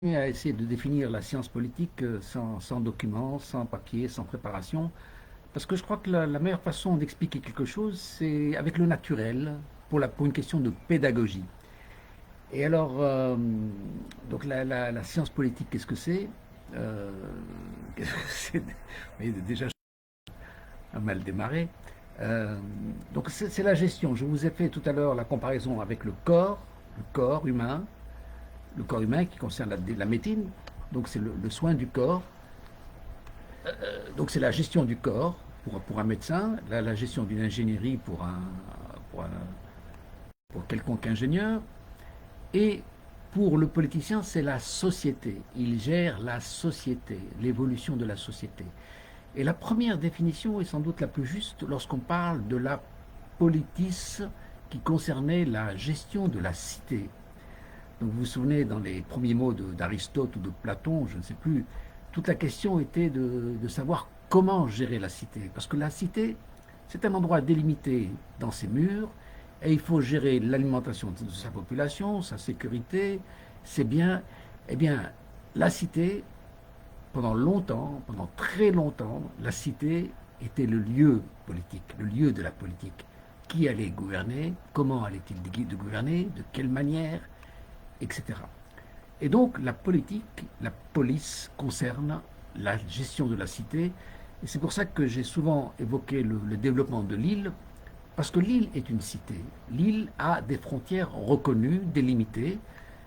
À essayer de définir la science politique sans documents, sans papier, sans préparation, parce que je crois que la meilleure façon d'expliquer quelque chose, c'est avec le naturel, pour une question de pédagogie. Et alors, donc la science politique, qu'est-ce que c'est? Euh, Qu'est-ce que c'est? Oui, déjà, a mal démarré. Euh, donc c'est la gestion. Je vous ai fait tout à l'heure la comparaison avec le corps humain, le corps humain qui concerne la médecine. Donc c'est le soin du corps. Donc c'est la gestion du corps pour un médecin, la gestion d'une ingénierie pour, un, pour quelconque ingénieur, et pour le politicien, c'est la société. Il gère la société, l'évolution de la société. Et la première définition est sans doute la plus juste lorsqu'on parle de la politis qui concernait la gestion de la cité. Donc vous vous souvenez, dans les premiers mots d'Aristote ou de Platon, je ne sais plus, toute la question était de savoir comment gérer la cité. Parce que la cité, c'est un endroit délimité dans ses murs, et il faut gérer l'alimentation de sa population, sa sécurité, ses biens. Eh bien, la cité, pendant longtemps, pendant très longtemps, la cité était le lieu politique, le lieu de la politique. Qui allait gouverner? Comment allait-il gouverner? De quelle manière? Etc. Et donc la politique, la police concerne la gestion de la cité. Et c'est pour ça que j'ai souvent évoqué le développement de l'île, parce que l'île est une cité. L'île a des frontières reconnues, délimitées.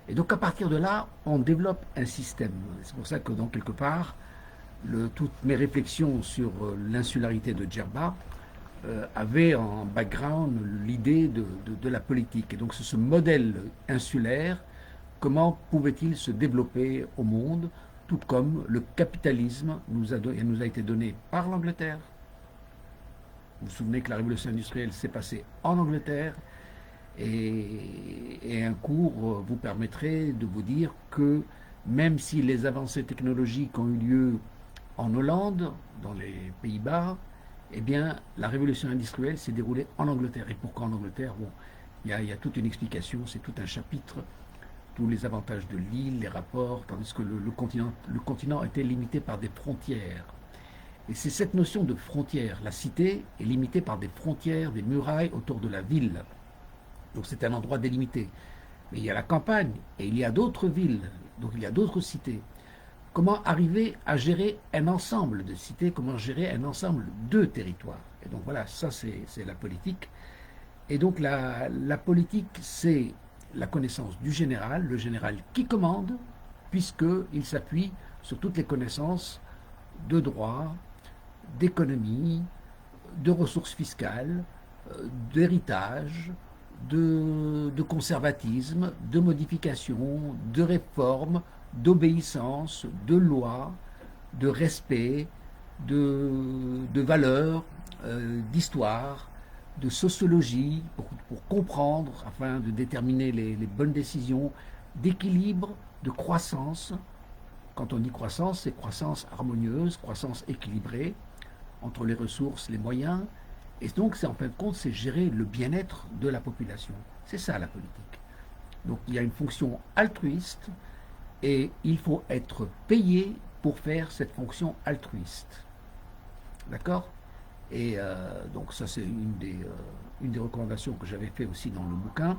Et donc à partir de là, on développe un système. C'est pour ça que dans quelque part, toutes mes réflexions sur l'insularité de Djerba avaient en background l'idée de la politique. Et donc ce modèle insulaire, comment pouvait-il se développer au monde, tout comme le capitalisme nous a été donné par l'Angleterre. Vous vous souvenez que la révolution industrielle s'est passée en Angleterre, et un cours vous permettrait de vous dire que même si les avancées technologiques ont eu lieu en Hollande, dans les Pays-Bas, eh bien, la révolution industrielle s'est déroulée en Angleterre. Et pourquoi en Angleterre? Bon, il y a toute une explication, c'est tout un chapitre, tous les avantages de l'île, les rapports, tandis que le continent était limité par des frontières. Et c'est cette notion de frontière. La cité est limitée par des frontières, des murailles autour de la ville. Donc c'est un endroit délimité. Mais il y a la campagne et il y a d'autres villes, donc il y a d'autres cités. Comment arriver à gérer un ensemble de cités, comment gérer un ensemble de territoires? Et donc voilà, ça c'est la politique. Et donc la politique, c'est la connaissance du général, le général qui commande, puisqu'il s'appuie sur toutes les connaissances de droit, d'économie, de ressources fiscales, d'héritage, de conservatisme, de modification, de réforme, d'obéissance, de loi, de respect, de valeurs, d'histoire, de sociologie, pour comprendre, afin de déterminer les bonnes décisions, d'équilibre, de croissance. Quand on dit croissance, c'est croissance harmonieuse, croissance équilibrée entre les ressources, les moyens. Et donc, c'est en fin de compte, c'est gérer le bien-être de la population. C'est ça la politique. Donc, il y a une fonction altruiste et il faut être payé pour faire cette fonction altruiste. D'accord? Et donc, ça, c'est une des recommandations que j'avais fait aussi dans le bouquin.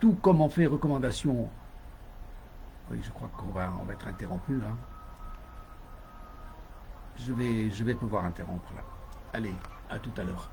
Tout comme on fait recommandation. Oui, je crois on va être interrompu là. Je vais pouvoir interrompre là. Allez, à tout à l'heure.